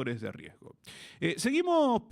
de riesgo. Seguimos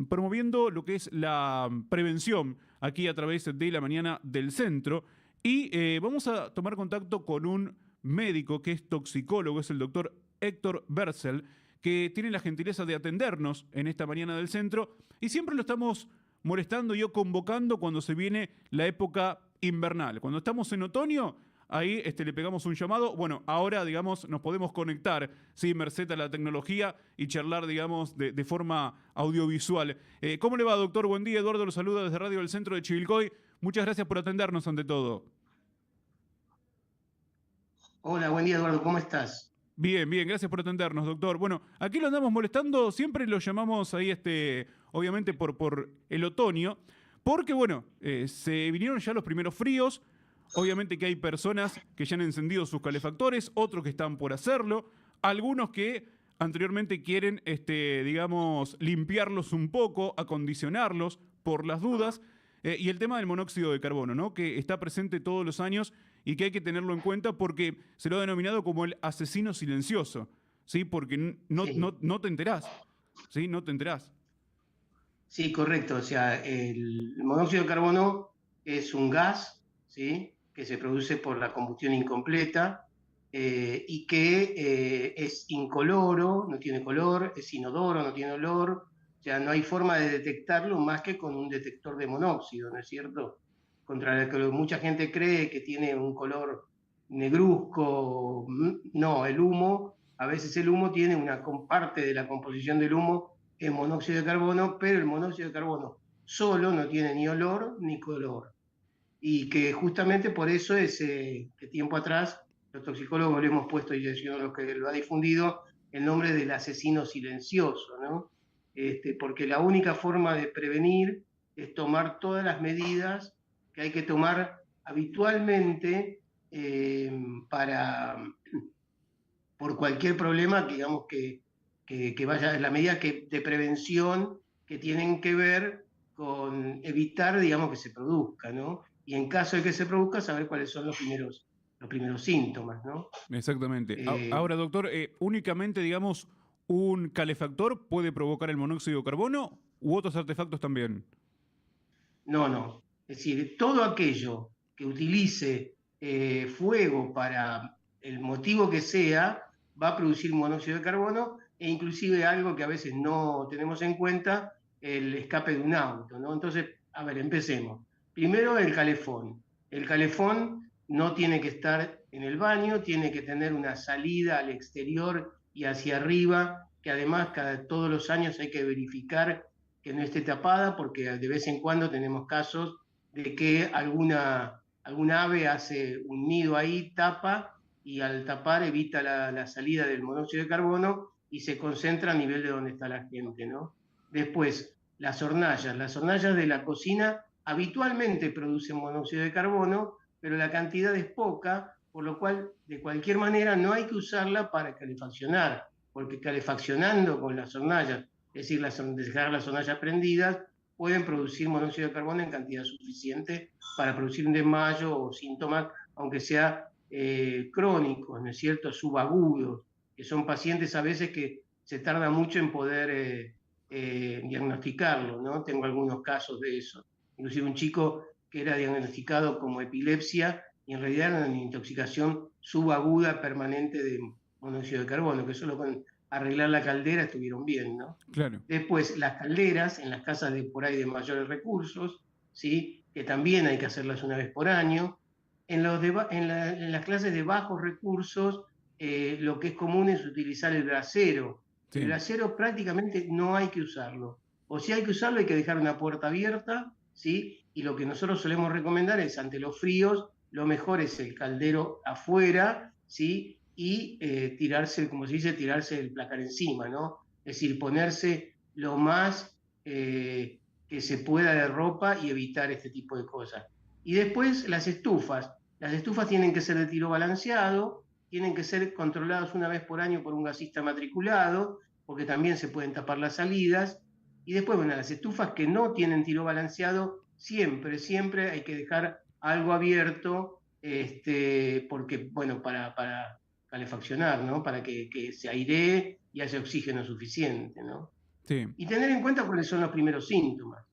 promoviendo lo que es la prevención aquí a través de la mañana del centro y vamos a tomar contacto con un médico que es toxicólogo, es el doctor Héctor Berzel, que tiene la gentileza de atendernos en esta mañana del centro y siempre lo estamos molestando y yo convocando cuando se viene la época invernal. Cuando estamos en otoño, ahí le pegamos un llamado. Bueno, ahora, digamos, nos podemos conectar, ¿sí? Merced a la tecnología y charlar, digamos, de forma audiovisual. ¿Cómo le va, doctor? Buen día, Eduardo lo saluda desde Radio del Centro de Chivilcoy. Muchas gracias por atendernos ante todo. Hola, buen día, Eduardo, ¿cómo estás? Bien, bien, gracias por atendernos, doctor. Bueno, aquí lo andamos molestando, siempre lo llamamos ahí, obviamente por el otoño, porque bueno, se vinieron ya los primeros fríos, obviamente que hay personas que ya han encendido sus calefactores, otros que están por hacerlo, algunos que anteriormente quieren, digamos, limpiarlos un poco, acondicionarlos por las dudas, y el tema del monóxido de carbono, ¿no? Que está presente todos los años y que hay que tenerlo en cuenta porque se lo ha denominado como el asesino silencioso, ¿sí? Porque Sí, no te enterás, ¿sí? No te enterás. sí, correcto. O sea, el monóxido de carbono es un gas, ¿sí? Que se produce por la combustión incompleta y que es incoloro, no tiene color, es inodoro, no tiene olor. O sea, no hay forma de detectarlo más que con un detector de monóxido, ¿no es cierto? Contra el que mucha gente cree que tiene un color negruzco. No, el humo, a veces el humo tiene una parte de la composición del humo es monóxido de carbono, pero el monóxido de carbono solo no tiene ni olor ni color. Y que justamente por eso es que tiempo atrás los toxicólogos le hemos puesto, y es uno de los que lo ha difundido, el nombre del asesino silencioso, ¿no? Porque la única forma de prevenir es tomar todas las medidas que hay que tomar habitualmente para, por cualquier problema, digamos, que vaya en la medida de prevención que tienen que ver con evitar, digamos, que se produzca, ¿no? Y en caso de que se produzca, saber cuáles son los primeros síntomas, ¿no? Exactamente. Eh, Ahora, doctor, únicamente, digamos, un calefactor puede provocar el monóxido de carbono u otros artefactos también. no, no. Es decir, todo aquello que utilice fuego para el motivo que sea, va a producir monóxido de carbono e inclusive algo que a veces no tenemos en cuenta, el escape de un auto, ¿no? Entonces, a ver, empecemos. Primero, el calefón. El calefón no tiene que estar en el baño, tiene que tener una salida al exterior y hacia arriba, que además todos los años hay que verificar que no esté tapada, porque de vez en cuando tenemos casos de que alguna ave hace un nido ahí, tapa, y al tapar evita la salida del monóxido de carbono y se concentra a nivel de donde está la gente, ¿no? Después, las hornallas de la cocina habitualmente producen monóxido de carbono, pero la cantidad es poca, por lo cual, de cualquier manera, no hay que usarla para calefaccionar, porque calefaccionando con las hornallas, es decir, dejar las hornallas prendidas, pueden producir monóxido de carbono en cantidad suficiente para producir un desmayo o síntomas, aunque sea crónicos, ¿no es cierto?, subagudos, que son pacientes a veces que se tarda mucho en poder diagnosticarlo, ¿no? Tengo algunos casos de eso. Inclusive un chico que era diagnosticado como epilepsia y en realidad era una intoxicación subaguda permanente de monóxido de carbono, que solo con arreglar la caldera estuvieron bien, ¿no? Claro. Después, las calderas en las casas de por ahí de mayores recursos, ¿sí? Que también hay que hacerlas una vez por año. En las clases de bajos recursos, lo que es común es utilizar el brasero. El Sí. brasero prácticamente no hay que usarlo. O si hay que usarlo, hay que dejar una puerta abierta, ¿sí? Y lo que nosotros solemos recomendar es, ante los fríos, lo mejor es el caldero afuera, ¿sí? Y tirarse, como se dice, tirarse el placar encima, ¿no? Es decir, ponerse lo más que se pueda de ropa y evitar este tipo de cosas. Y después las estufas. Las estufas tienen que ser de tiro balanceado, tienen que ser controladas una vez por año por un gasista matriculado, porque también se pueden tapar las salidas. Y después, bueno, las estufas que no tienen tiro balanceado, siempre hay que dejar algo abierto, porque, bueno, para calefaccionar, ¿no? Para que se airee y haya oxígeno suficiente, ¿no? Sí. Y tener en cuenta cuáles son los primeros síntomas.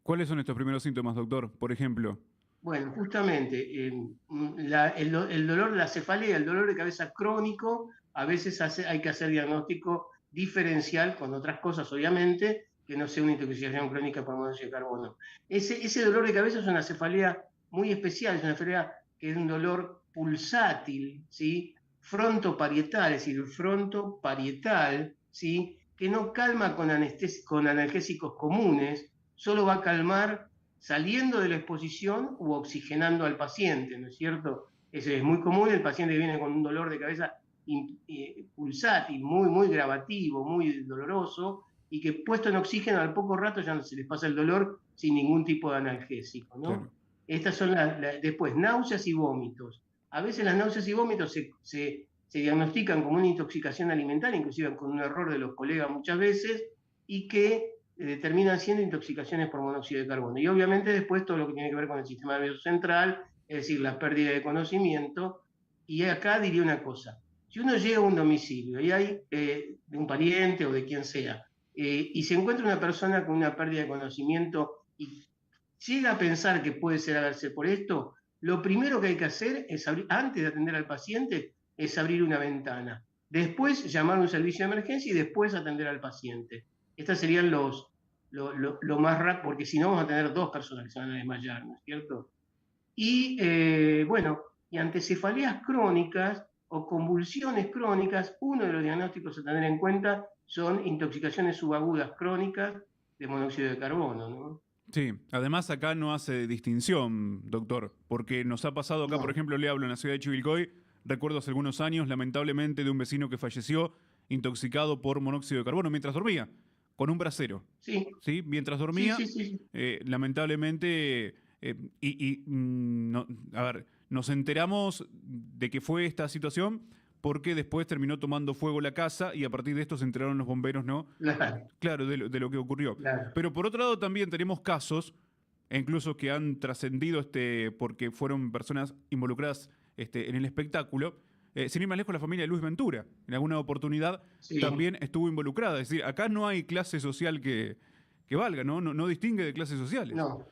¿Cuáles son estos primeros síntomas, doctor? Por ejemplo. Bueno, justamente el dolor, la cefalea, el dolor de cabeza crónico, a veces hay que hacer diagnóstico diferencial con otras cosas, obviamente, que no sea una intoxicación crónica por monóxido de carbono. Ese dolor de cabeza es una cefalea muy especial, es una cefalea que es un dolor pulsátil, ¿sí? Frontoparietal, es decir, frontoparietal, ¿sí? Que no calma con analgésicos comunes, solo va a calmar saliendo de la exposición u oxigenando al paciente, ¿no es cierto? Eso es muy común, el paciente viene con un dolor de cabeza pulsátil, muy gravativo, muy doloroso, y que puesto en oxígeno al poco rato ya no se les pasa el dolor sin ningún tipo de analgésico, ¿no? Claro. Estas son después, náuseas y vómitos. A veces las náuseas y vómitos se diagnostican como una intoxicación alimentaria, inclusive con un error de los colegas muchas veces, y que terminan siendo intoxicaciones por monóxido de carbono. Y obviamente después todo lo que tiene que ver con el sistema nervioso central, es decir, la pérdida de conocimiento. Y acá diría una cosa, si uno llega a un domicilio y hay de un pariente o de quien sea, y se encuentra una persona con una pérdida de conocimiento y llega a pensar que puede ser haberse por esto, lo primero que hay que hacer es abrir, antes de atender al paciente, es abrir una ventana. Después llamar a un servicio de emergencia y después atender al paciente. Estos serían lo más rápido, porque si no vamos a tener dos personas que se van a desmayar, ¿no es cierto? Y bueno, y ante cefaleas crónicas o convulsiones crónicas, uno de los diagnósticos a tener en cuenta son intoxicaciones subagudas crónicas de monóxido de carbono, ¿no? Sí, además acá no hace distinción, doctor, porque nos ha pasado acá, por No, ejemplo, le hablo en la ciudad de Chivilcoy, recuerdo hace algunos años, lamentablemente, de un vecino que falleció intoxicado por monóxido de carbono mientras dormía, con un brasero, sí, ¿sí? Mientras sí, dormía, sí, sí. lamentablemente, a ver, nos enteramos de que fue esta situación porque después terminó tomando fuego la casa y a partir de esto se enteraron los bomberos, ¿no? Claro, Claro, de lo que ocurrió. claro. Pero por otro lado también tenemos casos, e incluso que han trascendido porque fueron personas involucradas en el espectáculo. Sin ir más lejos, la familia de Luis Ventura, en alguna oportunidad, Sí, también estuvo involucrada. Es decir, acá no hay clase social que valga, ¿no? No distingue de clases sociales. no.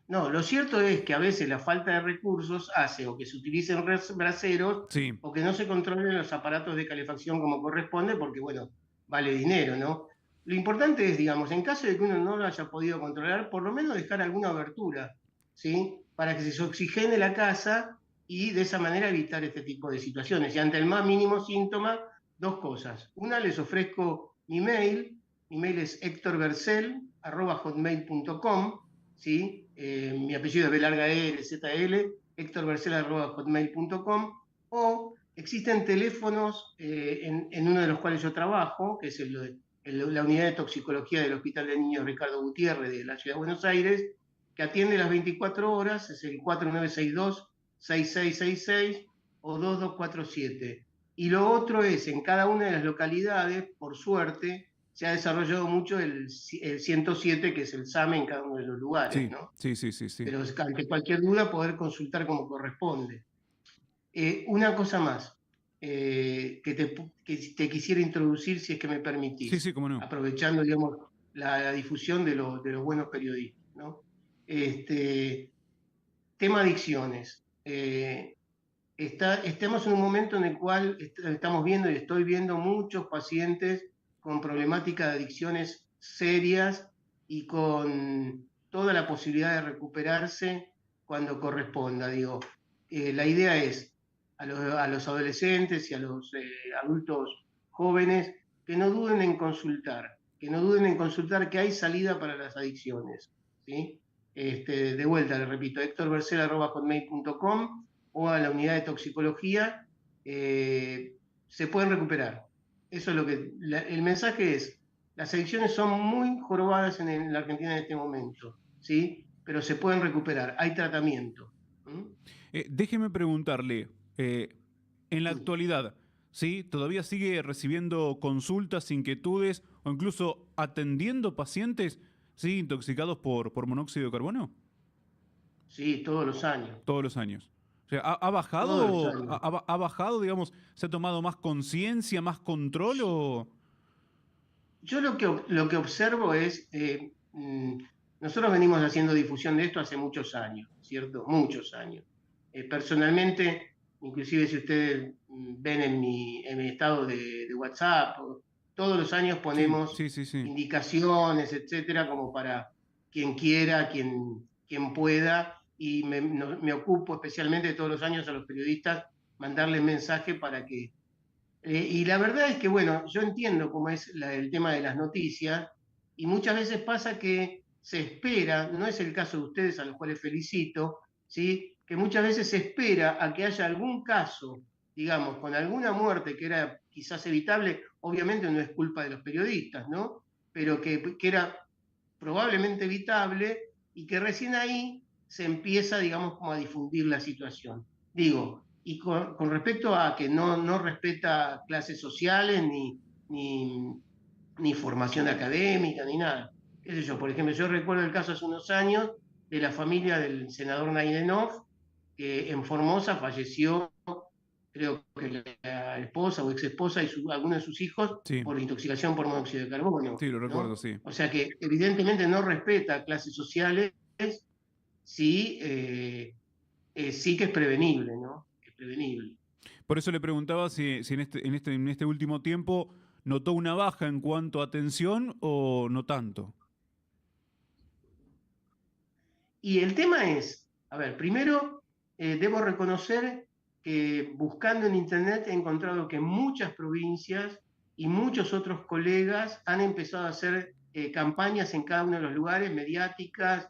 No, lo cierto es que a veces la falta de recursos hace o que se utilicen braseros Sí, o que no se controlen los aparatos de calefacción como corresponde, porque, bueno, vale dinero, ¿no? Lo importante es, digamos, en caso de que uno no lo haya podido controlar, por lo menos dejar alguna abertura, ¿sí? Para que se oxigene la casa y de esa manera evitar este tipo de situaciones. Y ante el más mínimo síntoma, dos cosas. Una, les ofrezco mi mail es hectorbercel@hotmail.com, ¿sí? Mi apellido es B larga E, Z L, hectorbercel@hotmail.com, o existen teléfonos en uno de los cuales yo trabajo, que es la unidad de toxicología del Hospital de Niños Ricardo Gutiérrez de la Ciudad de Buenos Aires, que atiende las 24 horas, es el 4962-6666 o 2247. Y lo otro es, en cada una de las localidades, por suerte, se ha desarrollado mucho el 107, que es el SAME en cada uno de los lugares, sí, ¿no? sí, sí, sí, sí. Pero ante cualquier duda poder consultar como corresponde. Una cosa más que te quisiera introducir, si es que me Sí, permitís, sí, cómo no. aprovechando, digamos, la difusión de los buenos periodistas, ¿no? Tema adicciones. Estamos en un momento en el cual estamos viendo y estoy viendo muchos pacientes con problemática de adicciones serias y con toda la posibilidad de recuperarse cuando corresponda. Digo, la idea es a los adolescentes y a los adultos jóvenes que no duden en consultar, que no duden en consultar que hay salida para las adicciones, ¿sí? De vuelta, le repito, hectorbercel@hotmail.com o a la unidad de toxicología, se pueden recuperar. Eso es lo que. El mensaje es: las adicciones son muy jorobadas en la Argentina en este momento, ¿sí? Pero se pueden recuperar, hay tratamiento. ¿Mm? Déjeme preguntarle, en la Sí. actualidad, ¿sí? ¿Todavía sigue recibiendo consultas, inquietudes o incluso atendiendo pacientes, sí, intoxicados por monóxido de carbono? Sí, todos los años. Todos los años. sea, ¿ha todos los bajado, años. ha bajado, digamos, se ha tomado más conciencia, más control o...? Yo lo que observo es, nosotros venimos haciendo difusión de esto hace muchos años, ¿cierto? Muchos años. Personalmente, inclusive si ustedes ven en mi estado de WhatsApp, todos los años Sí, ponemos sí, sí, sí. indicaciones, etcétera, como para quien quiera, quien pueda, y me ocupo especialmente todos los años a los periodistas mandarles mensaje para que y la verdad es que, bueno, yo entiendo cómo es el tema de las noticias y muchas veces pasa que se espera, no es el caso de ustedes a los cuales felicito, ¿sí? Que muchas veces se espera a que haya algún caso, digamos, con alguna muerte que era quizás evitable, obviamente no es culpa de los periodistas, ¿no? Pero que era probablemente evitable y que recién ahí se empieza, digamos, como a difundir la situación. Digo, y con respecto a que no respeta clases sociales ni, ni formación académica ni nada. ¿Qué sé yo? Por ejemplo, yo recuerdo el caso hace unos años de la familia del senador Naidenov, que en Formosa falleció, creo que la esposa o ex esposa y algunos de sus hijos Sí, por intoxicación por monóxido de carbono, sí, lo recuerdo, ¿no? sí. O sea que evidentemente no respeta clases sociales, sí, sí que es prevenible, ¿no? Es prevenible. Por eso le preguntaba si en este último tiempo notó una baja en cuanto a atención o no tanto. Y el tema es, a ver, primero debo reconocer que buscando en Internet he encontrado que muchas provincias y muchos otros colegas han empezado a hacer campañas en cada uno de los lugares, mediáticas,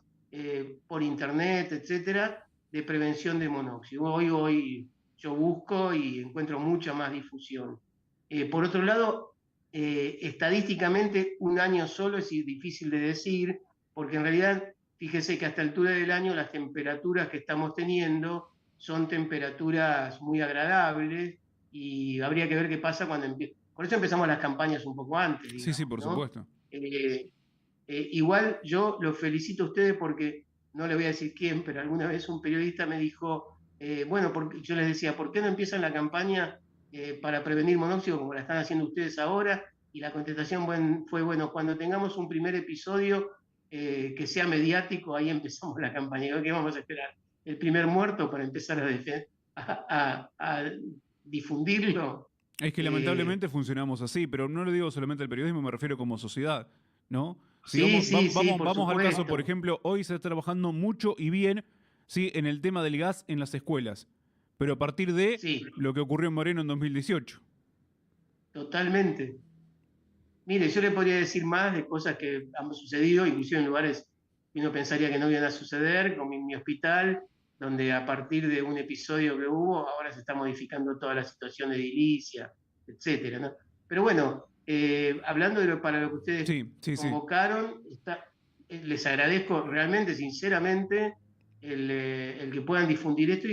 por Internet, etcétera, de prevención de monóxido. Hoy yo busco y encuentro mucha más difusión. Por otro lado, estadísticamente un año solo es difícil de decir, porque en realidad fíjese que a esta altura del año las temperaturas que estamos teniendo son temperaturas muy agradables y habría que ver qué pasa cuando empiece. Por eso empezamos las campañas un poco antes, Sí, sí, digamos, por ¿no? supuesto. Igual yo los felicito a ustedes porque, no le voy a decir quién, pero alguna vez un periodista me dijo, bueno, porque yo les decía, ¿por qué no empiezan la campaña para prevenir monóxido como la están haciendo ustedes ahora? Y la contestación fue, bueno, cuando tengamos un primer episodio que sea mediático, ahí empezamos la campaña. ¿Qué vamos a esperar? ¿El primer muerto para empezar a difundirlo? Es que Eh, lamentablemente funcionamos así, pero no le digo solamente al periodismo, me refiero como sociedad, ¿no? Si sí, vamos, sí, sí, por vamos al caso, por supuesto. ejemplo, hoy se está trabajando mucho y bien, sí, en el tema del gas en las escuelas, pero a partir de Sí, lo que ocurrió en Moreno en 2018. totalmente. Mire, yo le podría decir más de cosas que han sucedido, inclusive en lugares que uno pensaría que no iban a suceder, como mi hospital, donde a partir de un episodio que hubo, ahora se está modificando toda la situación de edilicia, etcétera, ¿no? Pero bueno, hablando de para lo que ustedes Sí, sí, sí. convocaron, les agradezco realmente, sinceramente, el que puedan difundir esto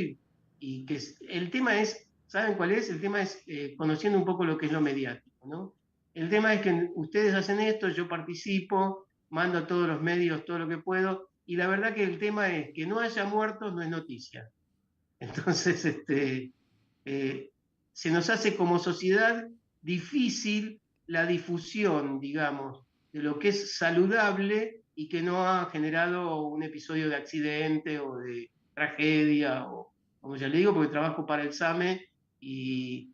y que el tema es, ¿saben cuál es? El tema es conociendo un poco lo que es lo mediático, ¿no? El tema es que ustedes hacen esto, yo participo, mando a todos los medios todo lo que puedo, y la verdad que el tema es que no haya muertos no es noticia. Entonces, eh, se nos hace como sociedad difícil la difusión, digamos, de lo que es saludable y que no ha generado un episodio de accidente o de tragedia, o como ya le digo, porque trabajo para el SAME y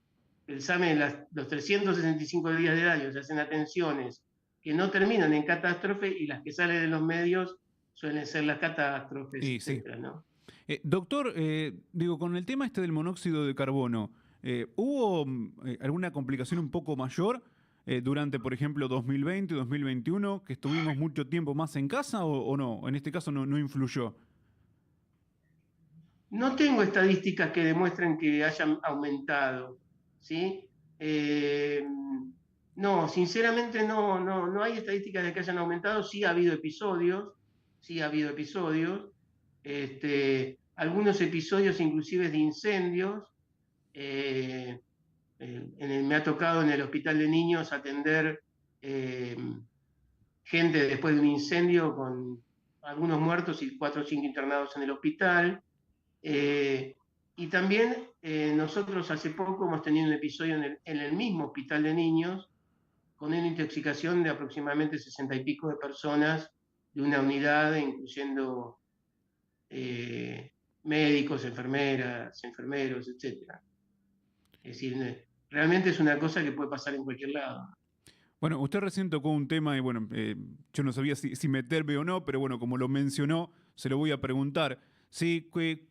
el SAME en los 365 días del año se hacen atenciones que no terminan en catástrofe y las que salen de los medios suelen ser las catástrofes, Y sí. etcétera, ¿no? Doctor, digo, con el tema este del monóxido de carbono, ¿hubo alguna complicación un poco mayor durante, por ejemplo, 2020, 2021, que estuvimos mucho tiempo más en casa o no? En este caso no influyó. No tengo estadísticas que demuestren que hayan aumentado, ¿sí? Eh, no, sinceramente no hay estadísticas de que hayan aumentado. Sí ha habido episodios, algunos episodios inclusive de incendios. eh, Me ha tocado en el hospital de niños atender eh, gente después de un incendio con algunos muertos y 4 o 5 internados en el hospital. Eh, Y también nosotros hace poco hemos tenido un episodio en el mismo hospital de niños con una intoxicación de aproximadamente 60 y pico de personas de una unidad, incluyendo médicos, enfermeras, enfermeros, etcétera. Es decir, realmente es una cosa que puede pasar en cualquier lado. Bueno, usted recién tocó un tema y bueno, yo no sabía si meterme o no, pero bueno, como lo mencionó, se lo voy a preguntar. Sí,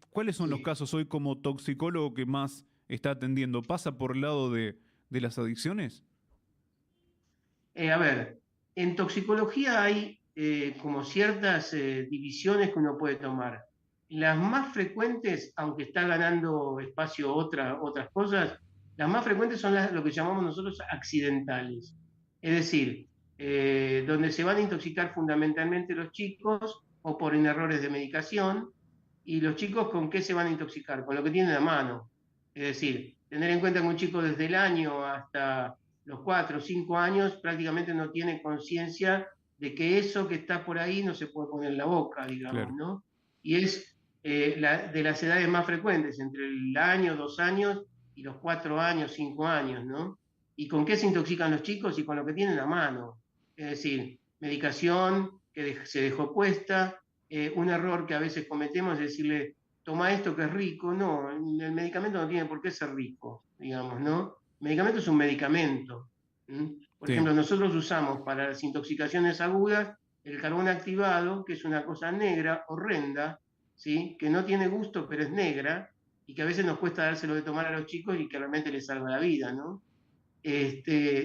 ¿cuáles son los Sí. casos hoy como toxicólogo que más está atendiendo? ¿Pasa por el lado de las adicciones? A ver, en toxicología hay como ciertas divisiones que uno puede tomar. Las más frecuentes, aunque está ganando espacio otras cosas, las más frecuentes son lo que llamamos nosotros accidentales. Es decir, donde se van a intoxicar fundamentalmente los chicos o por errores de medicación. ¿Y los chicos con qué se van a intoxicar? Con lo que tienen a mano. Es decir, tener en cuenta que un chico desde el año hasta los 4 o 5 años prácticamente no tiene conciencia de que eso que está por ahí no se puede poner en la boca, digamos, Claro. ¿no? Y es de las edades más frecuentes, entre el año, 2 años y los 4 años, 5 años, ¿no? ¿Y con qué se intoxican los chicos? Y con lo que tienen a mano. Es decir, medicación que se dejó puesta, un error que a veces cometemos es decirle, toma esto que es rico. No, el medicamento no tiene por qué ser rico, digamos, ¿no? El medicamento es un medicamento. Por Sí, ejemplo, nosotros usamos para las intoxicaciones agudas el carbón activado, que es una cosa negra, horrenda, ¿sí? Que no tiene gusto, pero es negra, y que a veces nos cuesta dárselo de tomar a los chicos y que realmente les salva la vida, ¿no?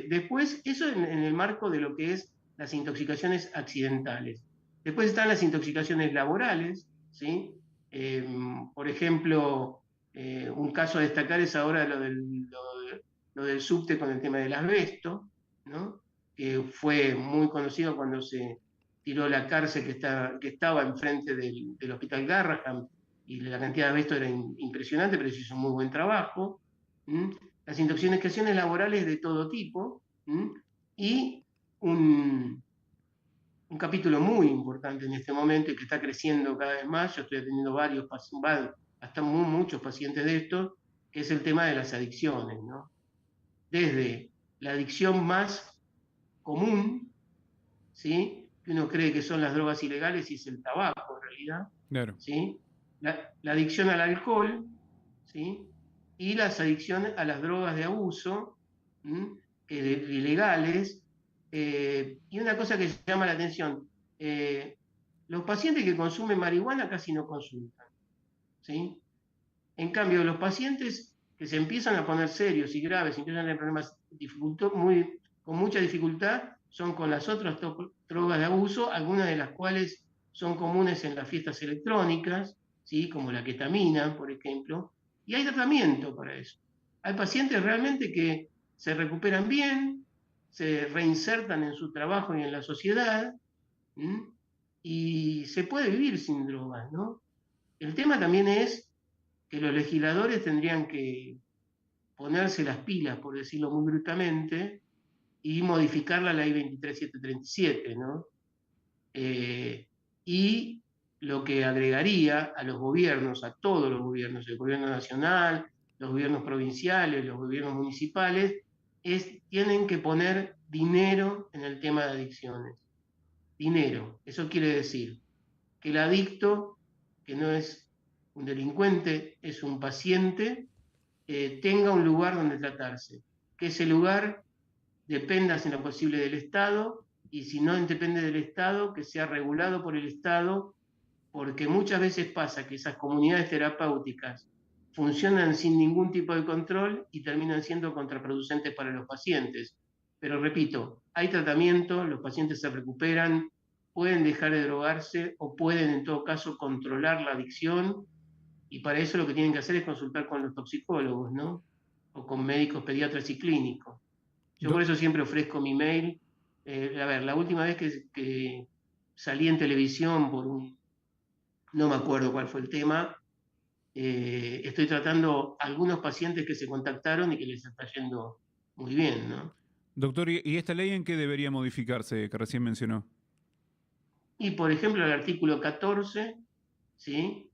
Después, eso en el marco de lo que es las intoxicaciones accidentales. Después están las intoxicaciones laborales, ¿sí? Eh, por ejemplo, un caso a destacar es ahora lo del subte con el tema del asbesto, ¿no? Que fue muy conocido cuando se tiró la cárcel que estaba enfrente del Hospital Garraham, y la cantidad de asbesto era impresionante, pero se hizo un muy buen trabajo. ¿Mm? Las intoxicaciones laborales de todo tipo. ¿Mm? Y un, un capítulo muy importante en este momento y que está creciendo cada vez más. Yo estoy atendiendo varios pacientes, hasta muchos pacientes de estos, que es el tema de las adicciones, ¿no? Desde la adicción más común, ¿sí? Que uno cree que son las drogas ilegales y es el tabaco en realidad, claro. ¿sí? La adicción al alcohol, ¿sí? Y las adicciones a las drogas de abuso, ilegales. Y una cosa que llama la atención, eh, los pacientes que consumen marihuana casi no consultan, ¿sí? En cambio, los pacientes que se empiezan a poner serios y graves, empiezan a tener problemas con mucha dificultad, son con las otras drogas de abuso, algunas de las cuales son comunes en las fiestas electrónicas, ¿sí? Como la ketamina, por ejemplo, y hay tratamiento para eso. Hay pacientes realmente que se recuperan bien, se reinsertan en su trabajo y en la sociedad, ¿m? Y se puede vivir sin drogas, ¿no? El tema también es que los legisladores tendrían que ponerse las pilas, por decirlo muy brutamente, y modificar la ley 23737, ¿no? Eh, y lo que agregaría a los gobiernos, a todos los gobiernos, el gobierno nacional, los gobiernos provinciales, los gobiernos municipales, tienen que poner dinero en el tema de adicciones. Dinero. Eso quiere decir que el adicto, que no es un delincuente, es un paciente, tenga un lugar donde tratarse, que ese lugar dependa, si no posible, del Estado, y si no depende del Estado, que sea regulado por el Estado, porque muchas veces pasa que esas comunidades terapéuticas funcionan sin ningún tipo de control y terminan siendo contraproducentes para los pacientes. Pero repito, hay tratamiento, los pacientes se recuperan, pueden dejar de drogarse o pueden en todo caso controlar la adicción, y para eso lo que tienen que hacer es consultar con los toxicólogos, ¿no? O con médicos, pediatras y clínicos. Yo por Do- eso siempre ofrezco mi mail. A ver, la última vez que salí en televisión no me acuerdo cuál fue el tema, estoy tratando algunos pacientes que se contactaron y que les está yendo muy bien, ¿no? Doctor, ¿y esta ley en qué debería modificarse que recién mencionó? Y por ejemplo, el artículo 14, ¿sí?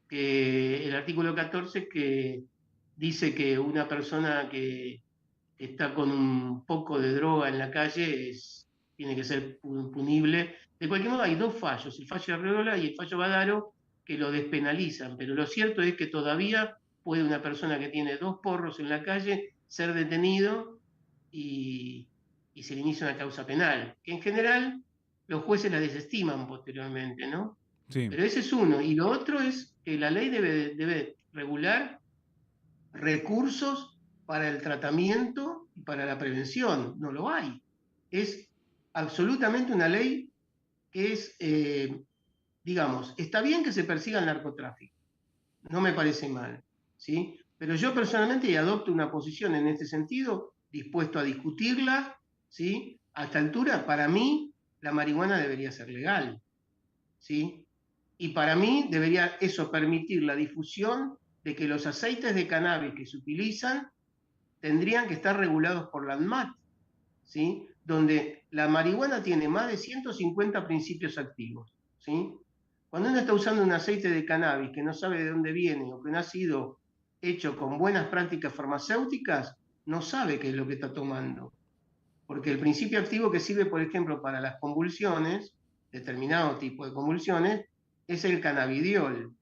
que el artículo 14 que dice que una persona que está con un poco de droga en la calle tiene que ser punible. De cualquier modo, hay dos fallos, el fallo Arreola y el fallo Badaro, que lo despenalizan, pero lo cierto es que todavía puede una persona que tiene 2 porros en la calle ser detenido y, y se le inicia una causa penal, que en general los jueces la desestiman posteriormente, ¿no? Sí, Pero ese es uno. Y lo otro es que la ley debe regular recursos para el tratamiento y para la prevención. No lo hay. Es absolutamente una ley que es, digamos, está bien que se persiga el narcotráfico, no me parece mal, ¿sí? Pero yo personalmente adopto una posición en este sentido, dispuesto a discutirla, ¿sí? A esta altura, para mí, la marihuana debería ser legal, ¿sí? Y para mí debería eso permitir la difusión de que los aceites de cannabis que se utilizan tendrían que estar regulados por la ANMAT, ¿sí? Donde la marihuana tiene más de 150 principios activos, ¿sí? Cuando uno está usando un aceite de cannabis que no sabe de dónde viene o que no ha sido hecho con buenas prácticas farmacéuticas, no sabe qué es lo que está tomando. Porque el principio activo que sirve, por ejemplo, para las convulsiones, determinado tipo de convulsiones, es el cannabidiol.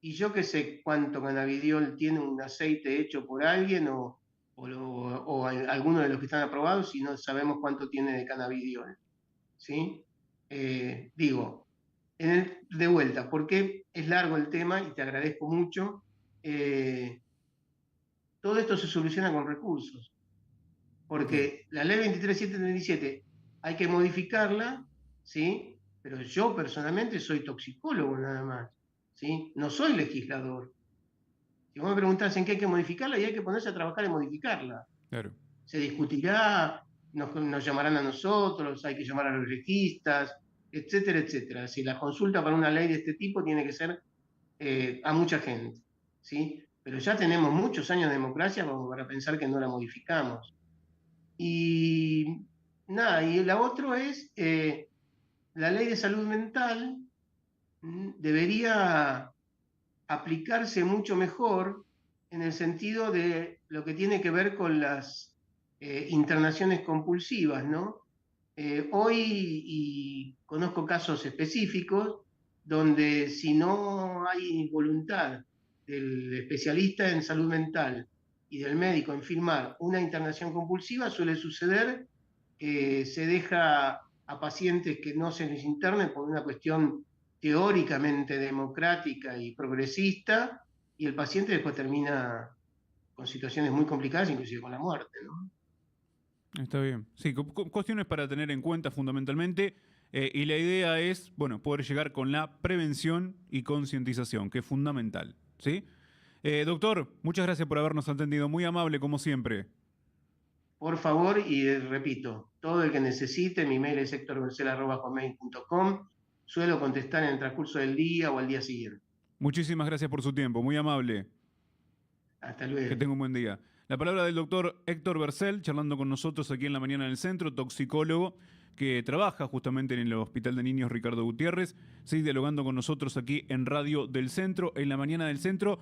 Y yo que sé cuánto cannabidiol tiene un aceite hecho por alguien o alguno de los que están aprobados si no sabemos cuánto tiene de cannabidiol. ¿Sí? Digo, de vuelta, porque es largo el tema y te agradezco mucho. Todo esto se soluciona con recursos, sí. porque la ley 23.737 hay que modificarla, ¿sí? Pero yo personalmente soy toxicólogo nada más, ¿sí? No soy legislador. Si vos me preguntás en qué hay que modificarla, y hay que ponerse a trabajar en modificarla. Claro. Se discutirá, nos llamarán a nosotros, hay que llamar a los legistas, etcétera, etcétera. Si la consulta para una ley de este tipo tiene que ser a mucha gente, ¿sí? Pero ya tenemos muchos años de democracia como para pensar que no la modificamos. Y nada, y la otra es la ley de salud mental debería aplicarse mucho mejor en el sentido de lo que tiene que ver con las internaciones compulsivas, ¿no? Hoy y conozco casos específicos donde si no hay voluntad del especialista en salud mental y del médico en firmar una internación compulsiva, suele suceder que se deja a pacientes que no se les internen por una cuestión teóricamente democrática y progresista, y el paciente después termina con situaciones muy complicadas, inclusive con la muerte, ¿no? Está bien. Sí, cuestiones para tener en cuenta fundamentalmente. Y la idea es, bueno, poder llegar con la prevención y concientización, que es fundamental. ¿Sí? Doctor, muchas gracias por habernos atendido. Muy amable, como siempre. Por favor, y repito, todo el que necesite, mi mail es hectorbercel@hotmail.com. Suelo contestar en el transcurso del día o al día siguiente. Muchísimas gracias por su tiempo. Muy amable. Hasta Que luego. tenga un buen día. La palabra del doctor Héctor Bercel, charlando con nosotros aquí en la mañana en el centro, toxicólogo que trabaja justamente en el Hospital de Niños Ricardo Gutiérrez, sigue dialogando con nosotros aquí en Radio del Centro, en la mañana del centro,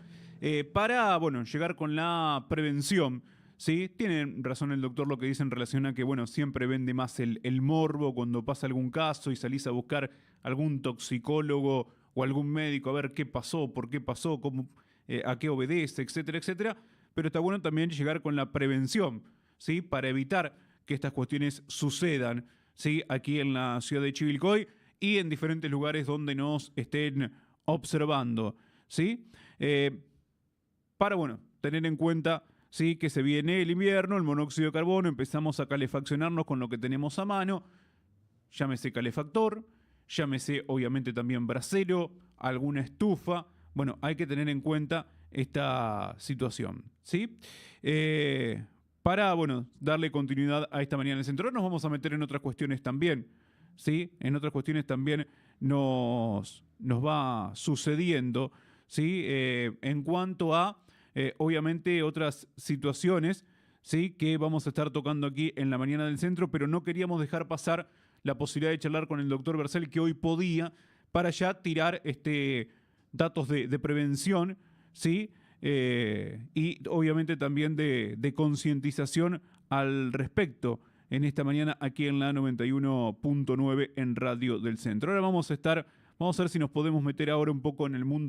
para, bueno, llegar con la prevención. Sí, tiene razón el doctor lo que dice en relación a que, bueno, siempre vende más el morbo cuando pasa algún caso y salís a buscar algún toxicólogo o algún médico a ver qué pasó, por qué pasó, cómo, a qué obedece, etcétera, etcétera. Pero está bueno también llegar con la prevención, ¿sí? Para evitar que estas cuestiones sucedan, ¿sí? Aquí en la ciudad de Chivilcoy y en diferentes lugares donde nos estén observando, ¿sí? Para, bueno, tener en cuenta, ¿sí? Que se viene el invierno, el monóxido de carbono, empezamos a calefaccionarnos con lo que tenemos a mano, llámese calefactor, llámese obviamente también brasero, alguna estufa. Bueno, hay que tener en cuenta esta situación, ¿sí? Para, bueno, darle continuidad a esta mañana en el centro, nos vamos a meter en otras cuestiones también, ¿sí? En otras cuestiones también nos va sucediendo, ¿sí? En cuanto a, obviamente, otras situaciones, ¿sí? Que vamos a estar tocando aquí en la mañana del centro, pero no queríamos dejar pasar la posibilidad de charlar con el doctor Bercel, que hoy podía, para ya tirar datos de prevención, ¿sí? Y obviamente también de concientización al respecto en esta mañana aquí en la 91.9 en Radio del Centro. Ahora vamos a ver si nos podemos meter ahora un poco en el mundo